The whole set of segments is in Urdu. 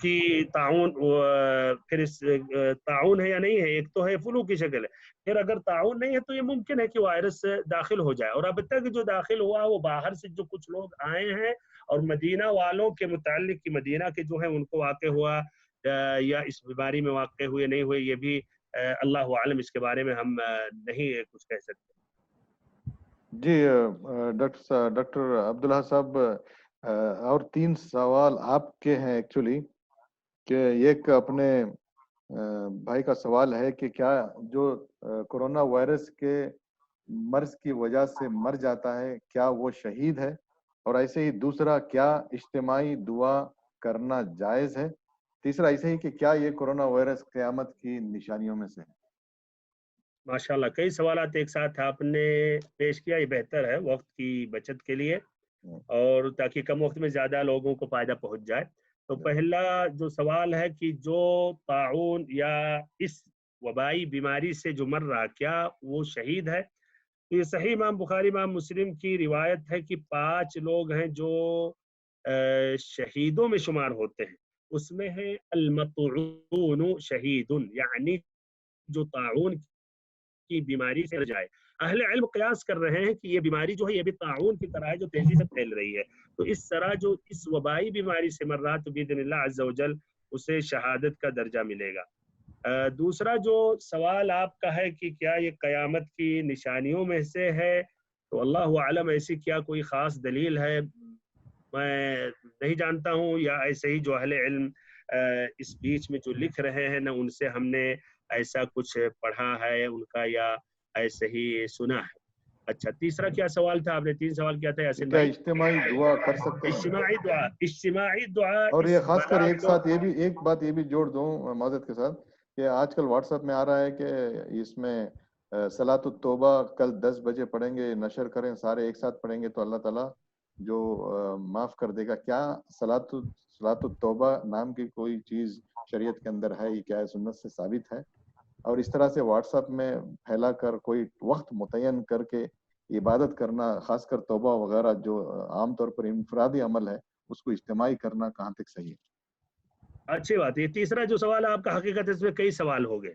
کی تعاون، پھر اس تعاون ہے یا نہیں ہے، ایک تو ہے فلو کی شکل ہے، پھر اگر تعاون نہیں ہے تو یہ ممکن ہے کہ وائرس داخل ہو جائے. اور اب تک جو داخل ہوا وہ باہر سے جو کچھ لوگ آئے ہیں، اور مدینہ والوں کے متعلق کہ مدینہ کے جو ہیں ان کو واقع ہوا یا اس بیماری میں واقع ہوئے نہیں ہوئے، یہ بھی اللہ عالم، اس کے بارے میں ہم نہیں کچھ کہہ سکتے. جی ڈاکٹر عبداللہ صاحب، اور 3 سوال آپ کے ہیں ایکچولی. کہ ایک اپنے بھائی کا سوال ہے کہ کیا جو کورونا وائرس کے مرض کی وجہ سے مر جاتا ہے کیا وہ شہید ہے؟ اور ایسے ہی دوسرا، کیا اجتماعی دعا کرنا جائز ہے؟ تیسرا ایسے ہی کہ کیا یہ کورونا وائرس قیامت کی نشانیوں میں سے ہے؟ ماشاءاللہ، کئی سوالات ایک ساتھ آپ نے پیش کیا، یہ بہتر ہے وقت کی بچت کے لیے اور تاکہ کم وقت میں زیادہ لوگوں کو فائدہ پہنچ جائے. تو پہلا جو سوال ہے کہ جو طاعون یا اس وبائی بیماری سے جو مر رہا کیا وہ شہید ہے؟ تو یہ صحیح امام بخاری امام مسلم کی روایت ہے کہ 5 لوگ ہیں جو شہیدوں میں شمار ہوتے ہیں. اس میں ہے المطعون شہید، یعنی جو طاعون کی بیماری سے جائے. اہل علم قیاس کر رہے ہیں کہ یہ بیماری جو ہے یہ بھی طاعون کی طرح ہے جو تیزی سے پھیل رہی ہے، تو اس طرح جو اس وبائی بیماری سے مر رہا تو باذن اللہ عز و جل اسے شہادت کا درجہ ملے گا. دوسرا جو سوال آپ کا ہے کہ کیا یہ قیامت کی نشانیوں میں سے ہے، تو اللہ عالم ایسی کیا کوئی خاص دلیل ہے میں نہیں جانتا ہوں، یا ایسے ہی جو اہل علم اس بیچ میں جو لکھ رہے ہیں نہ ان سے ہم نے ایسا کچھ پڑھا ہے ان کا یا ایسے ہی سنا ہے. اچھا، تیسرا کیا سوال تھا؟ آپ نے 3 سوال کیا تھا یاسین کیا بھائی؟ اجتماعی دعا کر سکتے ہیں؟ اجتماعی دعا اور یہ اس خاص کر بلا ایک کو ساتھ یہ بھی ایک بات یہ بھی جوڑ دوں معذرت کے ساتھ کہ آج کل واٹس ایپ میں آ رہا ہے کہ اس میں صلاۃ التوبہ کل 10 بجے پڑھیں گے، نشر کریں، سارے ایک ساتھ پڑھیں گے تو اللہ تعالیٰ جو معاف کر دے گا. کیا صلاۃ التوبہ نام کی کوئی چیز شریعت کے اندر ہے؟ یہ کیا ہے سنت سے ثابت ہے؟ اور اس طرح سے واٹس ایپ میں پھیلا کر کوئی وقت متعین کر کے عبادت کرنا، خاص کر توبہ وغیرہ جو عام طور پر انفرادی عمل ہے، اس کو اجتماعی کرنا کہاں تک صحیح ہے؟ اچھی بات ہے. تیسرا جو سوال ہے آپ کا، حقیقت اس میں کئی سوال ہو گئے،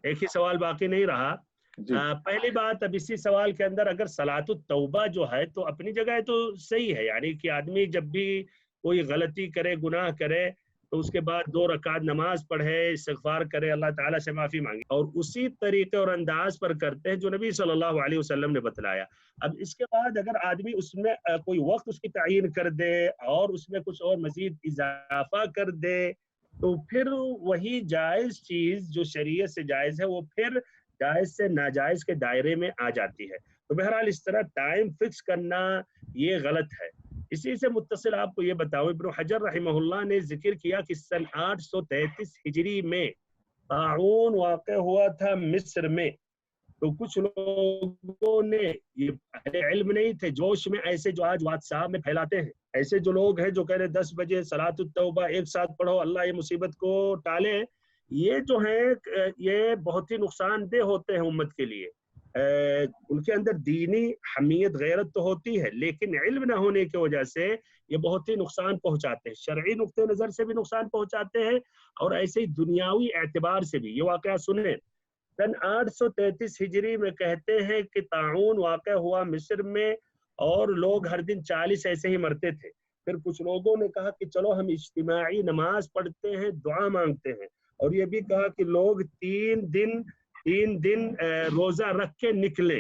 ایک ہی سوال باقی نہیں رہا. جی پہلی بات، اب اسی سوال کے اندر اگر صلاۃ التوبہ جو ہے تو اپنی جگہ تو صحیح ہے، یعنی کہ آدمی جب بھی کوئی غلطی کرے، گناہ کرے، تو اس کے بعد 2 رکعت نماز پڑھے، استغفار کرے، اللہ تعالیٰ سے معافی مانگے، اور اسی طریقے اور انداز پر کرتے ہیں جو نبی صلی اللہ علیہ وسلم نے بتلایا. اب اس کے بعد اگر آدمی اس میں کوئی وقت اس کی تعین کر دے اور اس میں کچھ اور مزید اضافہ کر دے تو پھر وہی جائز چیز جو شریعت سے جائز ہے وہ پھر جائز سے ناجائز کے دائرے میں آ جاتی ہے. تو بہرحال اس طرح ٹائم فکس کرنا یہ غلط ہے. اسی سے متصل آپ کو یہ بتاؤ، ابن حجر رحمہ اللہ نے ذکر کیا کہ سن 833 ہجری میں طاعون واقع ہوا تھا مصر میں. تو کچھ لوگوں نے، یہ اہل علم نہیں تھے، جوش میں ایسے جو آج واٹس ایپ میں پھیلاتے ہیں، ایسے جو لوگ ہیں جو کہہ رہے 10 بجے صلاۃ التوبہ ایک ساتھ پڑھو اللہ یہ مصیبت کو ٹالے، یہ جو ہیں یہ بہت ہی نقصان دہ ہوتے ہیں امت کے لیے. ان کے اندر دینی حمیت غیرت تو ہوتی ہے لیکن علم نہ ہونے کی وجہ سے یہ بہت ہی نقصان پہنچاتے ہیں، شرعی نقطہ نظر سے بھی نقصان پہنچاتے ہیں اور ایسے ہی دنیاوی اعتبار سے بھی. یہ واقعہ سنیں، سن 833 ہجری میں کہتے ہیں کہ طاعون واقع ہوا مصر میں اور لوگ ہر دن 40 ایسے ہی مرتے تھے. پھر کچھ لوگوں نے کہا کہ چلو ہم اجتماعی نماز پڑھتے ہیں، دعا مانگتے ہیں، اور یہ بھی کہا کہ لوگ 3 دن روزہ رکھ کے نکلے،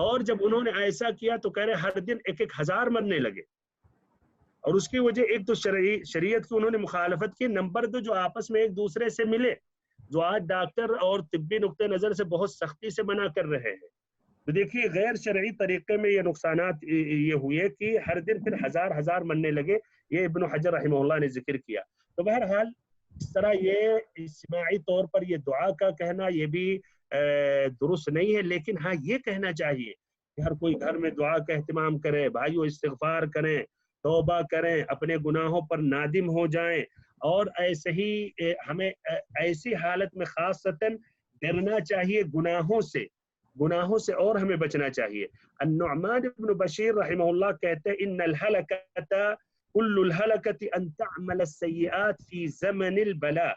اور جب انہوں نے ایسا کیا تو کہہ رہے ہر دن 1,000 مرنے لگے. اور اس کی وجہ ایک تو شریعت کی انہوں نے مخالفت کی، نمبر 2 جو آپس میں ایک دوسرے سے ملے، جو آج ڈاکٹر اور طبی نقطہ نظر سے بہت سختی سے منع کر رہے ہیں. تو دیکھیے غیر شرعی طریقے میں یہ نقصانات یہ ہوئے کہ ہر دن پھر 1000 مرنے لگے. یہ ابن حجر رحمہ اللہ نے ذکر کیا. تو بہرحال اس طرح یہ اجتماعی طور پر یہ دعا کا کہنا یہ بھی درست نہیں ہے، لیکن ہاں یہ کہنا چاہیے کہ ہر کوئی گھر میں دعا کا اہتمام کرے، بھائیو استغفار کریں، توبہ کریں، اپنے گناہوں پر نادم ہو جائیں، اور ایسے ہی ہمیں ایسی حالت میں خاصتاً ڈرنا چاہیے گناہوں سے اور ہمیں بچنا چاہیے. النعمان بن بشیر رحمہ اللہ کہتے ہیں ان الہلکۃ کل الہلکۃ ان تعمل السیئات فی زمن البلاء،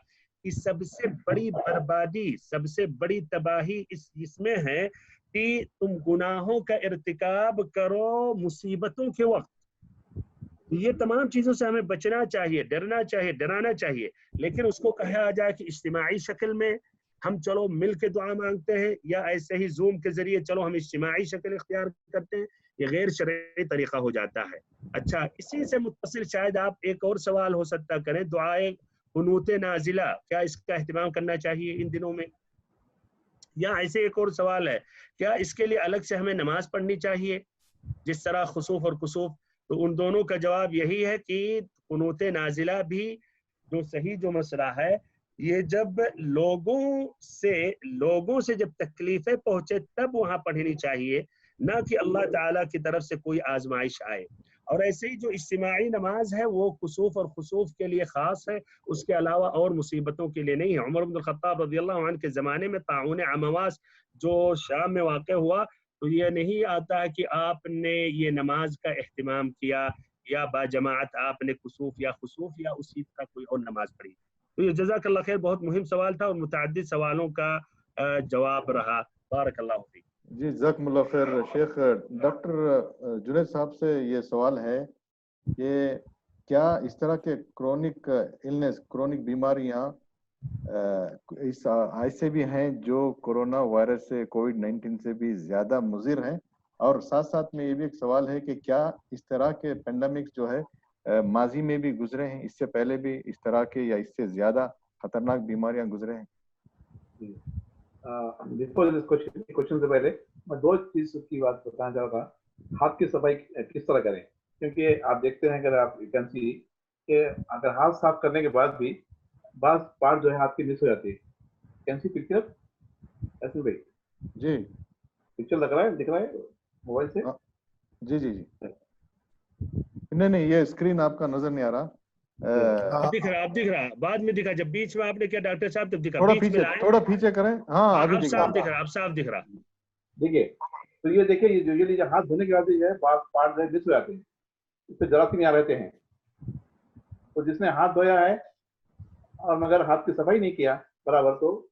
کہ سب سے بڑی بربادی، سب سے بڑی تباہی اس میں ہے کہ تم گناہوں کا ارتکاب کرو مصیبتوں کے وقت۔ یہ تمام چیزوں سے ہمیں بچنا چاہیے، ڈرنا چاہیے، ڈرانا چاہیے، لیکن اس کو کہا جائے کہ اجتماعی شکل میں ہم چلو مل کے دعا مانگتے ہیں، یا ایسے ہی زوم کے ذریعے چلو ہم اجتماعی شکل اختیار کرتے ہیں، یہ غیر شرعی طریقہ ہو جاتا ہے۔ اچھا، اسی سے متصل شاید آپ ایک اور سوال ہو سکتا کریں، دعائے قنوت نازلہ کیا اس کا اہتمام کرنا چاہیے ان دنوں میں؟ یا ایسے ایک اور سوال ہے، کیا اس کے لیے الگ سے ہمیں نماز پڑھنی چاہیے جس طرح خسوف اور کسوف؟ تو ان دونوں کا جواب یہی ہے کہ قنوت نازلہ بھی جو مسئلہ ہے، یہ جب لوگوں سے جب تکلیفیں پہنچے تب وہاں پڑھنی چاہیے، نہ کہ اللہ تعالیٰ کی طرف سے کوئی آزمائش آئے۔ اور ایسے ہی جو اجتماعی نماز ہے وہ کسوف اور خسوف کے لیے خاص ہے، اس کے علاوہ اور مصیبتوں کے لیے نہیں ہے۔ عمر بن الخطاب رضی اللہ عنہ کے زمانے میں طاعون عمواس جو شام میں واقع ہوا، تو یہ نہیں آتا ہے کہ آپ نے یہ نماز کا اہتمام کیا یا باجماعت آپ نے کسوف یا خسوف یا اسی کا کوئی اور نماز پڑھی۔ تو یہ جزاک اللہ خیر بہت مہم سوال تھا اور متعدد سوالوں کا جواب رہا۔ بارک اللہ فیک۔ جی جزاکم اللہ خیر شیخ۔ ڈاکٹر جنید صاحب سے یہ سوال ہے کہ کیا اس طرح کے کرونک النس، کرونک بیماریاں ایسے بھی ہیں جو کورونا وائرس سے کووڈ-19 سے بھی زیادہ مضر ہیں؟ اور ساتھ ساتھ میں یہ بھی ایک سوال ہے کہ کیا اس طرح کے پینڈیمکس جو ہے ماضی میں بھی گزرے ہیں، اس سے پہلے بھی اس طرح کے یا اس سے زیادہ خطرناک بیماریاں گزرے ہیں؟ کوشچن سے پہلے میں دو چیز کی بات بتانا چاہوں گا۔ ہاتھ کی صفائی کس طرح کریں، کیونکہ آپ دیکھتے ہیں اگر آپ کین سی کہ اگر ہاتھ صاف کرنے کے بعد بھی بعض پارٹ جو ہے ہاتھ کی مس ہو جاتی ہے۔ کین سی پکچر ایسے بھائی؟ جی پکچر لگ رہا ہے، دکھ رہا ہے موبائل سے؟ جی جی جی نہیں یہ اسکرین آپ کا نظر نہیں آ رہا۔ دکھ رہا بعد میں دکھا، جب بیچ میں آپ نے کیا ڈاکٹر صاحب تب دکھا، تھوڑا پیچھے کریں۔ ہاں ابھی اب صاف دکھ رہا، اب صاف دکھ رہا۔ دیکھیے تو یہ دیکھیے یوزلی جو ہاتھ دھونے کے بعد جو ہے پارٹ مس ہو جاتے ہیں، اس پہ جراثیم آ رہتے ہیں۔ تو جس نے ہاتھ دھویا ہے اور مگر ہاتھ کی صفائی نہیں کیا برابر، تو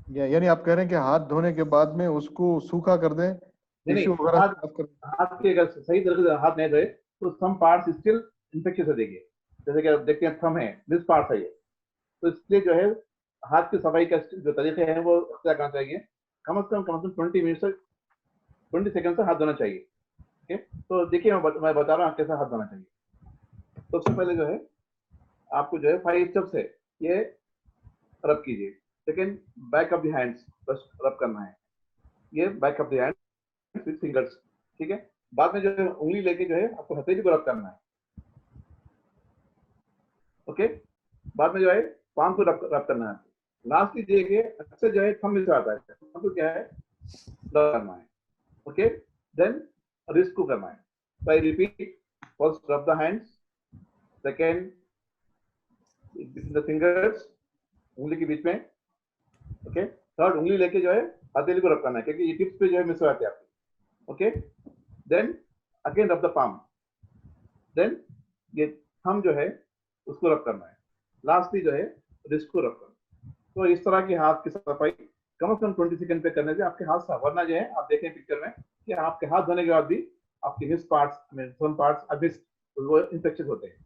یعنی آپ کہہ رہے ہیں کہ ہاتھ دھونے کے بعد میں اس کو سوکھا کر دیں، ہاتھ کے اگر صحیح طریقے سے ہاتھ نہیں دھوئے تو سم پارٹس اسٹل انفیکشن سے دیکھیے، جیسے کہ آپ دیکھتے ہیں تھم ہے، مس پارٹس ہے یہ، تو اس لیے جو ہے ہاتھ کی صفائی کا جو طریقے ہیں وہ اختیار کرنا چاہیے۔ کم از کم 20 منٹ سے 20 سیکنڈ سے ہاتھ دھونا چاہیے۔ ٹھیک ہے، تو دیکھیے میں بتا رہا ہوں کیسا ہاتھ دھونا چاہیے۔ سب سے پہلے جو ہے آپ کو جو ہے 5 اسٹیپ سے یہ رب کیجیے۔ Second, back of the hands بس رب کرنا ہے، یہ back of the hand with fingers. ٹھیک ہے، بعد میں جو ہے انگلی لے کے جو ہے آپ کو ہتھیلی کو رب کرنا ہے۔ اوکے، بعد میں جو ہے پام کو رب کرنا ہے۔ لاسٹلی دیکھیے اکثر جو ہے تھم میں سے آتا ہے، تھم کو کیا ہے رب کرنا ہے۔ اوکے، دین رسٹ کو کرنا ہے۔ So I repeat, first rub the hands, second between the fingers, انگلی کے بیچ میں، اوکے، تھرڈ انگلی لے کے جو ہے ہتھیلی کو رب کرنا ہے کیونکہ یہ ٹپس پہ جو ہے مس ہو جاتے ہیں آپ کے۔ اوکے، دین اگین رب دا پام، دین یہ تھم جو ہے اس کو رب کرنا ہے، لاسٹلی جو ہے رسٹ کو رب کرنا ہے۔ تو اس طرح کی ہاتھ کی صفائی کم از کم 20 سیکنڈ پہ کرنے سے آپ کے ہاتھ صاف، ورنہ جو ہے آپ دیکھیں پکچر میں کہ آپ کے ہاتھ دھونے کے بعد بھی آپ کے مس پارٹس وہ انفیکشن ہوتے ہیں۔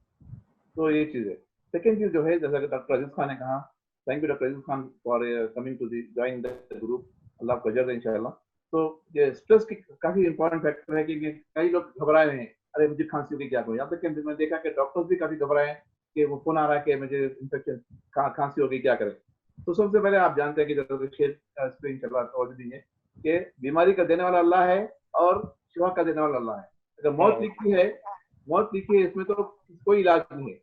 تو یہ چیز ہے۔ سیکنڈ چیز جو ہے جیسا کہ ڈاکٹر عزیز خان نے کہا، thank you doctor Aziz Khan for coming to the join the group, اللہ آپ کو اجر دے انشاءاللہ۔ تو یہ اسٹریس کی کافی امپورٹنٹ فیکٹر ہے کہ کئی لوگ گھبرائے ہیں، ارے مجھے کھانسی ہوگی کیا کروں، یہاں تک کہ میں نے دیکھا کہ ڈاکٹرز بھی کافی گھبرائے ہیں کہ وہ فون آ رہا ہے کہ مجھے انفیکشن کھانسی ہوگی کیا کریں۔ تو سب سے پہلے آپ جانتے ہیں کہ ڈاکٹر انشاءاللہ ہے کہ بیماری کا دینے والا اللہ ہے اور شفا کا دینے والا اللہ ہے۔ اگر موت لکھی ہے اس میں تو کوئی علاج نہیں ہے،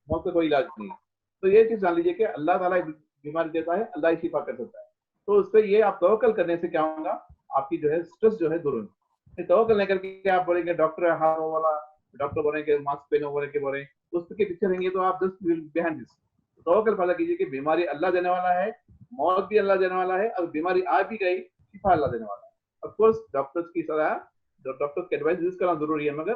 موت کا کوئی علاج نہیں ہے۔ تو یہ چیز جان لیجیے کہ اللہ تعالیٰ بیماری دیتا ہے، اللہ ہی شفا کر سکتا ہے۔ تو اس پہ یہ آپ توکل کرنے سے کیا ہوگا، آپ کی جو ہے اسٹریس جو ہے دور ہوگی۔ توکل نہیں کر کے آپ بولیں گے ڈاکٹر ہاتھ والا، ڈاکٹر بولیں گے ماسک پہنو بولیں کے بولیں، اس کے پیچھے رہیں گے تو آپ جسٹ بہائنڈ دس۔ توکل پیدا کیجیے کہ بیماری اللہ دینے والا ہے، موت بھی اللہ دینے والا ہے، اور بیماری آ بھی گئی شفا اللہ دینے والا ہے۔ آف کورس ڈاکٹرز کی صلاح، ڈاکٹرز کی ایڈوائس یوز کرنا ضروری ہے، مگر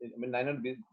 900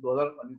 2019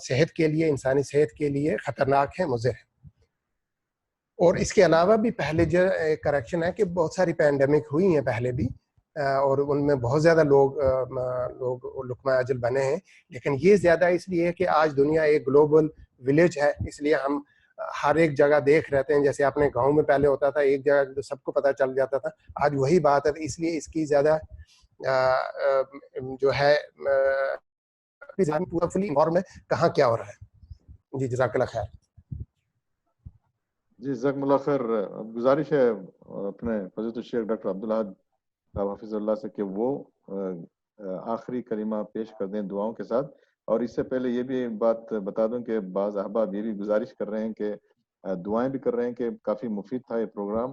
صحت کے لیے، انسانی صحت کے لیے خطرناک ہے، مضر ہے۔ اور اس کے علاوہ بھی پہلے جو کریکشن ہے کہ بہت ساری پینڈیمک ہوئی ہیں پہلے بھی، اور ان میں بہت زیادہ لوگ لقمہ اجل بنے ہیں، لیکن یہ زیادہ اس لیے ہے کہ آج دنیا ایک گلوبل ولیج ہے، اس لیے ہم ہر ایک جگہ دیکھ رہتے ہیں۔ جیسے اپنے گاؤں میں پہلے ہوتا تھا ایک جگہ تو سب کو پتہ چل جاتا تھا، آج وہی بات ہے، اس لیے اس کی زیادہ جو ہے پورا فلی انفارم ہے کہاں کیا ہو رہا ہے۔ جی جزاک اللہ خیر۔ جی جزاکم اللہ خیر۔ گزارش ہے اپنے فضیلت الشیخ ڈاکٹر عبدالاحد صاحب حفظ اللہ سے کہ وہ آخری کلمہ پیش کر دیں دعاؤں کے ساتھ۔ اور اس سے پہلے یہ بھی بات بتا دوں کہ بعض احباب یہ بھی گزارش کر رہے ہیں کہ دعائیں بھی کر رہے ہیں کہ کافی مفید تھا یہ پروگرام،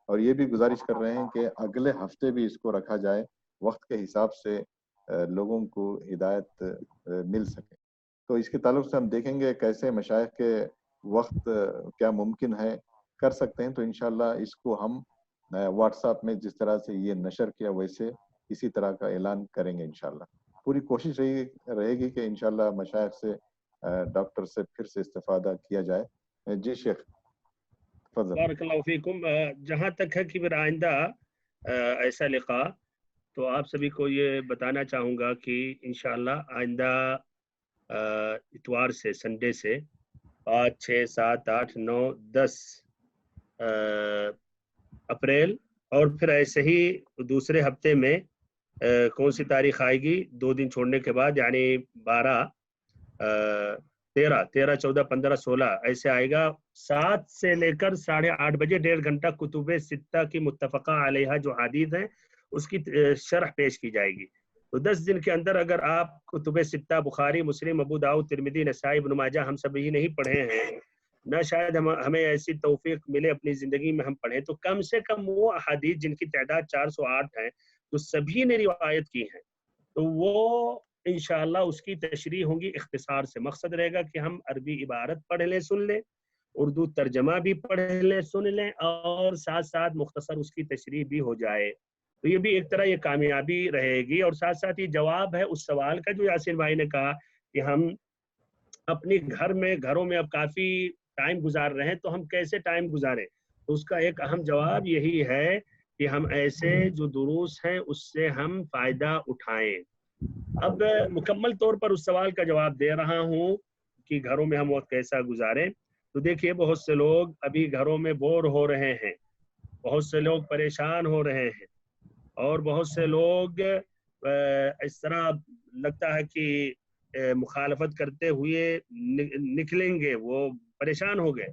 اور یہ بھی گزارش کر رہے ہیں کہ اگلے ہفتے بھی اس کو رکھا جائے، وقت کے حساب سے لوگوں کو ہدایت مل سکے۔ تو اس کے تعلق سے ہم دیکھیں گے کیسے مشائخ کے وقت کیا ممکن ہے کر سکتے ہیں۔ تو انشاءاللہ اس کو ہم واٹس ایپ میں جس طرح سے یہ نشر کیا ویسے اسی طرح کا اعلان کریں گے انشاءاللہ۔ پوری کوشش رہے گی کہ انشاءاللہ مشائخ سے ڈاکٹر سے پھر سے استفادہ کیا جائے۔ جی شیخ تفضل۔ بارک اللہ فیکم۔ جہاں تک ہے کہ پھر آئندہ ایسا لقاء، تو آپ سبھی کو یہ بتانا چاہوں گا کہ انشاءاللہ آئندہ اتوار سے، سنڈے سے 5، 6، 7، 8، 9، 10 اپریل، اور پھر ایسے ہی دوسرے ہفتے میں کون سی تاریخ آئے گی 2 دن چھوڑنے کے بعد، یعنی 12، 13، 14، 15، 16 ایسے آئے گا۔ 7 سے لے کر 8:30 بجے 1.5 گھنٹہ کتب ستہ کی متفقہ علیہ جو حدیث ہیں اس کی شرح پیش کی جائے گی۔ تو 10 دن کے اندر اگر آپ کتب ستہ بخاری، مسلم، ابو داؤد، ترمذی، نسائی، ابن ماجہ ہم سب ہی نہیں پڑھے ہیں، نہ شاید ہمیں ایسی توفیق ملے اپنی زندگی میں ہم پڑھیں، تو کم سے کم وہ احادیث جن کی تعداد 408 ہے تو سبھی نے روایت کی ہیں، تو وہ انشاءاللہ اس کی تشریح ہوں گی اختصار سے۔ مقصد رہے گا کہ ہم عربی عبارت پڑھ لیں، سن لیں، اردو ترجمہ بھی پڑھ لیں، سن لیں، اور ساتھ ساتھ مختصر اس کی تشریح بھی ہو جائے۔ تو یہ بھی ایک طرح یہ کامیابی رہے گی، اور ساتھ ساتھ یہ جواب ہے اس سوال کا جو یاسین بھائی نے کہا کہ ہم اپنی گھروں میں اب کافی ٹائم گزار رہے ہیں، تو ہم کیسے ٹائم گزاریں؟ تو اس کا ایک اہم جواب یہی ہے کہ ہم ایسے جو دروس ہیں اس سے ہم فائدہ اٹھائیں۔ اب مکمل طور پر اس سوال کا جواب دے رہا ہوں کہ گھروں میں ہم وقت کیسا گزاریں۔ تو دیکھیے بہت سے لوگ ابھی گھروں میں بور ہو رہے ہیں، بہت سے لوگ پریشان ہو رہے ہیں، اور بہت سے لوگ اس طرح لگتا ہے کہ مخالفت کرتے ہوئے نکلیں گے، وہ پریشان ہو گئے۔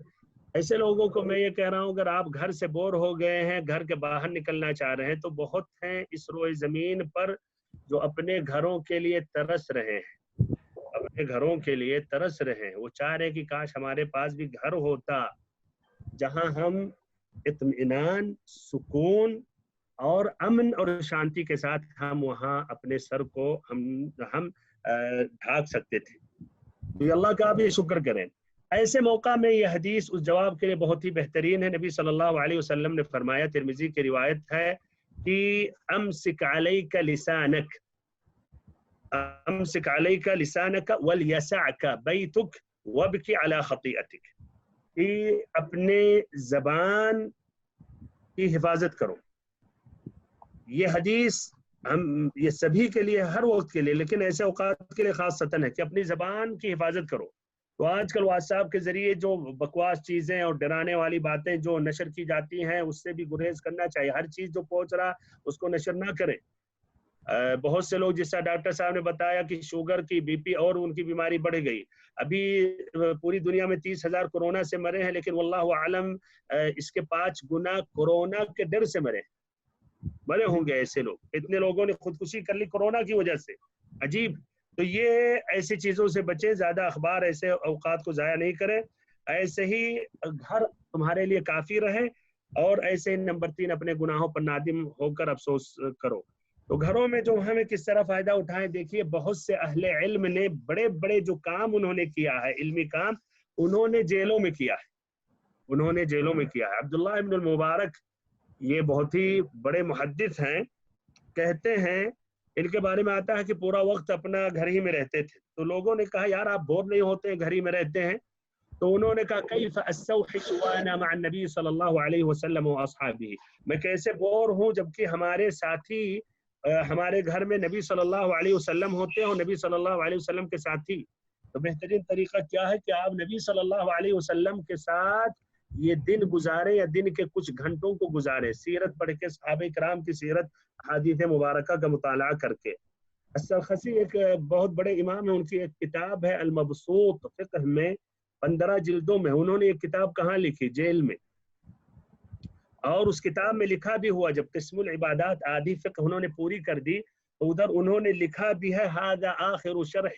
ایسے لوگوں کو میں یہ کہہ رہا ہوں اگر آپ گھر سے بور ہو گئے ہیں، گھر کے باہر نکلنا چاہ رہے ہیں، تو بہت ہیں اس روئے زمین پر جو اپنے گھروں کے لیے ترس رہے ہیں، اپنے گھروں کے لیے ترس رہے ہیں۔ وہ چاہ رہے ہیں کہ کاش ہمارے پاس بھی گھر ہوتا جہاں ہم اطمینان، سکون اور امن اور شانتی کے ساتھ ہم وہاں اپنے سر کو ہم ڈھانک سکتے تھے۔ تو اللہ کا بھی شکر کریں۔ ایسے موقع میں یہ حدیث اس جواب کے لیے بہت ہی بہترین ہے۔ نبی صلی اللہ علیہ وسلم نے فرمایا، ترمذی کی روایت ہے کہ امسک علیک لسانک، امسک علیک لسانک ولیسعک بیتک وابکی علی خطیئتک، کہ اپنے زبان کی حفاظت کرو۔ یہ حدیث یہ سبھی کے لیے، ہر وقت کے لیے، لیکن ایسے اوقات کے لیے خاصتاً ہے کہ اپنی زبان کی حفاظت کرو۔ تو آج کل واٹس ایپ کے ذریعے جو بکواس چیزیں اور ڈرانے والی باتیں جو نشر کی جاتی ہیں اس سے بھی گریز کرنا چاہیے۔ ہر چیز جو پہنچ رہا اس کو نشر نہ کریں۔ بہت سے لوگ جس طرح ڈاکٹر صاحب نے بتایا کہ شوگر کی، بی پی اور ان کی بیماری بڑھ گئی، ابھی پوری دنیا میں 30,000 کورونا سے مرے ہیں، لیکن واللہ عالم اس کے 5 گنا کورونا کے ڈر سے مرے ہوں گے۔ ایسے لوگ، اتنے لوگوں نے خودکشی کر لی کورونا کی وجہ سے، عجیب۔ تو یہ ایسی چیزوں سے بچیں، زیادہ اخبار ایسے اوقات کو ضائع نہیں کریں۔ ایسے ہی گھر تمہارے لیے کافی رہے، اور ایسے نمبر 3 اپنے گناہوں پر نادم ہو کر افسوس کرو۔ تو گھروں میں جو ہمیں کس طرح فائدہ اٹھائیں، دیکھیے بہت سے اہل علم نے بڑے بڑے جو کام انہوں نے کیا ہے، علمی کام، انہوں نے جیلوں میں کیا ہے۔ عبداللہ ابن المبارک یہ بہت ہی بڑے محدث ہیں، کہتے ہیں ان کے بارے میں آتا ہے کہ پورا وقت اپنا گھر ہی میں رہتے تھے. تو لوگوں نے کہا یار آپ بور نہیں ہوتے ہیں، گھر ہی میں رہتے ہیں؟ تو انہوں نے کہا کیف استوحش وانا مع النبی صلی اللہ علیہ وسلم واصحابہ، میں کیسے بور ہوں جبکہ ہمارے ساتھی ہمارے گھر میں نبی صلی اللہ علیہ وسلم ہوتے ہیں اور نبی صلی اللہ علیہ وسلم کے ساتھی. تو بہترین طریقہ کیا ہے کہ آپ نبی صلی اللہ علیہ وسلم کے ساتھ یہ دن گزارے یا دن کے کچھ گھنٹوں کو گزارے، سیرت پڑھ کے، صحابہ کرام کی سیرت، حدیث مبارکہ کا مطالعہ کر کے. السرخسی ایک بہت بڑے امام ہیں، ان کی ایک کتاب ہے المبسوط فقہ میں 15 جلدوں میں. انہوں نے ایک کتاب کہاں لکھی؟ جیل میں. اور اس کتاب میں لکھا بھی ہوا جب قسم العبادات آدھی فقہ انہوں نے پوری کر دی تو ادھر انہوں نے لکھا بھی ہے هذا آخر شرح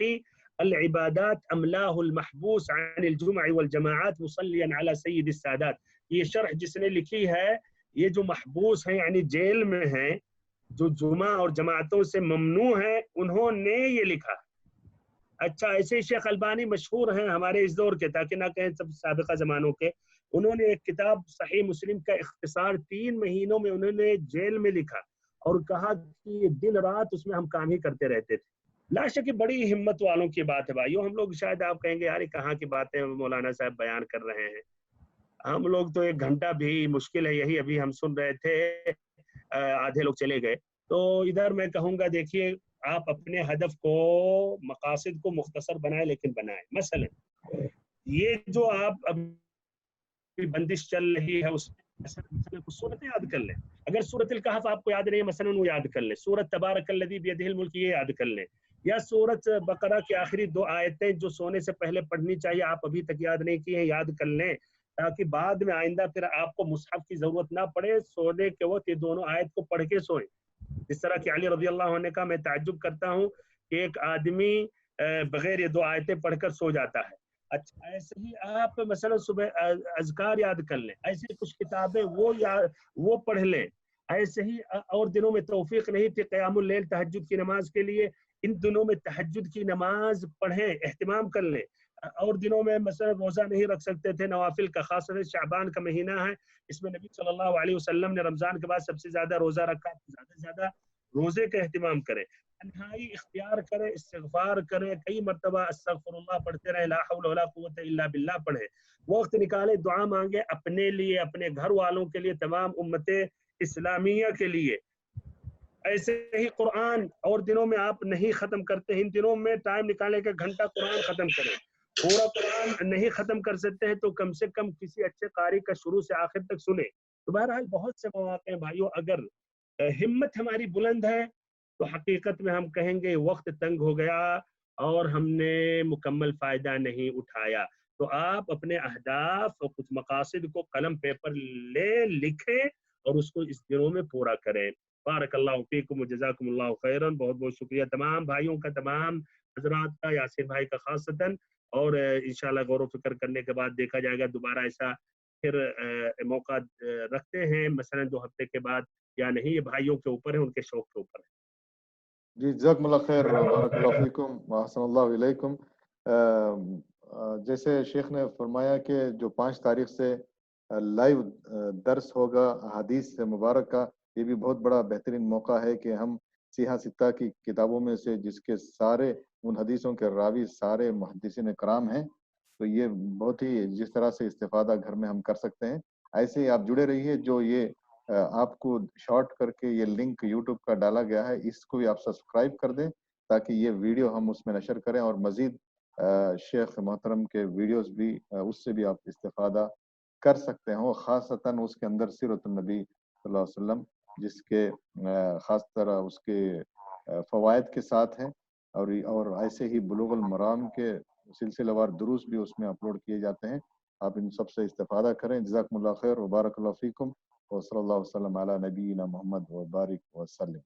العبادات املاہ المحبوس عن الجمع والجماعات مصلیا على سید السادات. یہ شرح جس نے لکھی ہے، یہ جو محبوس ہیں یعنی جیل میں ہیں، جو جمعہ اور جماعتوں سے ممنوع ہیں، انہوں نے یہ لکھا. اچھا، ایسے ہی شیخ البانی مشہور ہیں ہمارے اس دور کے، تاکہ نہ کہیں سب سابقہ زمانوں کے. انہوں نے ایک کتاب صحیح مسلم کا اختصار 3 مہینوں میں انہوں نے جیل میں لکھا اور کہا کہ دن رات اس میں ہم کام ہی کرتے رہتے تھے. لا شک بڑی ہمت والوں کی بات ہے بھائیو. ہم لوگ شاید آپ کہیں گے یار کہاں کی باتیں مولانا صاحب بیان کر رہے ہیں، ہم لوگ تو 1 گھنٹہ بھی مشکل ہے. یہی ابھی ہم سن رہے تھے، آدھے لوگ چلے گئے. تو ادھر میں کہوں گا دیکھیے آپ اپنے ہدف کو، مقاصد کو مختصر بنائیں لیکن بنائیں. مثلا یہ جو آپ ابھی بندش چل رہی ہے اس میں کچھ صورتیں یاد کر لیں. اگر سورۃ الکہف آپ کو یاد نہیں ہے مثلا وہ یاد کر لیں. سورۃ تبارک الذی بیدہ الملک یہ یاد کر لیں. یا سورۃ بقرہ کی آخری 2 آیتیں جو سونے سے پہلے پڑھنی چاہیے، آپ ابھی تک یاد نہیں کی ہیں، یاد کر لیں تاکہ بعد میں آئندہ پھر آپ کو مصحف کی ضرورت نہ پڑے. سونے کے وقت یہ دونوں آیت کو پڑھ کے سوئیں. جس طرح کہ علی رضی اللہ عنہ کا میں تعجب کرتا ہوں کہ ایک آدمی بغیر یہ 2 آیتیں پڑھ کر سو جاتا ہے. اچھا، ایسے ہی آپ مثلا صبح اذکار یاد کر لیں، ایسے کچھ کتابیں وہ پڑھ لیں. ایسے ہی اور دنوں میں توفیق نہیں تھی قیام اللیل تہجد کی نماز کے لیے، ان دنوں میں تہجد کی نماز پڑھیں، اہتمام کر لیں. اور دنوں میں مثلا روزہ نہیں رکھ سکتے تھے نوافل کا، خاص طور سے شعبان کا مہینہ ہے، اس میں نبی صلی اللہ علیہ وسلم نے رمضان کے بعد سب سے زیادہ روزہ رکھا. زیادہ سے زیادہ روزے کا اہتمام کریں، تنہائی اختیار کریں، استغفار کریں، کئی مرتبہ استغفر اللہ پڑھتے رہیں، لا حول ولا قوت الا باللہ پڑھیں. وقت نکالیں، دعا مانگیں اپنے لیے، اپنے گھر والوں کے لیے، تمام امت اسلامیہ کے لیے. ایسے ہی قرآن اور دنوں میں آپ نہیں ختم کرتے، ان دنوں میں ٹائم نکالیں کہ گھنٹہ قرآن ختم کریں. پورا قرآن نہیں ختم کر سکتے ہیں تو کم سے کم کسی اچھے قاری کا شروع سے آخر تک سنیں. تو بہرحال بہت سے مواقع ہیں بھائیوں. اگر ہمت ہماری بلند ہے تو حقیقت میں ہم کہیں گے وقت تنگ ہو گیا اور ہم نے مکمل فائدہ نہیں اٹھایا. تو آپ اپنے اہداف اور کچھ مقاصد کو قلم پیپر لے لکھیں اور اس کو اس دنوں میں پورا کریں. بارک اللہ فیکم وجزاکم اللہ خیرا. بہت بہت شکریہ تمام بھائیوں کا، تمام حضرات کا، یاسر بھائی کا خاصتاً. اور انشاءاللہ غور و فکر کرنے کے بعد دیکھا جائے گا دوبارہ ایسا پھر موقع رکھتے ہیں مثلا 2 ہفتے کے بعد یا نہیں. یہ بھائیوں کے اوپر ہے، ان کے شوق کے اوپر ہے. جی جزاکم اللہ خیر، بارک اللہ فیکم واحسن اللہ علیکم. جیسے شیخ نے فرمایا کہ جو 5 تاریخ سے لائیو درس ہوگا حدیث مبارک کا، یہ بھی بہت بڑا بہترین موقع ہے کہ ہم سیاہ ستہ کی کتابوں میں سے جس کے سارے ان حدیثوں کے راوی سارے محدثین کرام ہیں، تو یہ بہت ہی جس طرح سے استفادہ گھر میں ہم کر سکتے ہیں. ایسے ہی آپ جڑے رہیے. جو یہ آپ کو شارٹ کر کے یہ لنک یوٹیوب کا ڈالا گیا ہے، اس کو بھی آپ سبسکرائب کر دیں تاکہ یہ ویڈیو ہم اس میں نشر کریں، اور مزید شیخ محترم کے ویڈیوز بھی اس سے بھی آپ استفادہ کر سکتے ہوں. خاصتاً اس کے اندر سیرت النبی صلی اللہ علیہ وسلم جس کے خاص طرح اس کے فوائد کے ساتھ ہیں، اور ایسے ہی بلوغ المرام کے سلسلہ وار دروس بھی اس میں اپلوڈ کیے جاتے ہیں. آپ ان سب سے استفادہ کریں. جزاکم اللہ خیر وبارک اللہ فیکم وصلی اللہ وسلم علی نبینا محمد وبارک وسلم.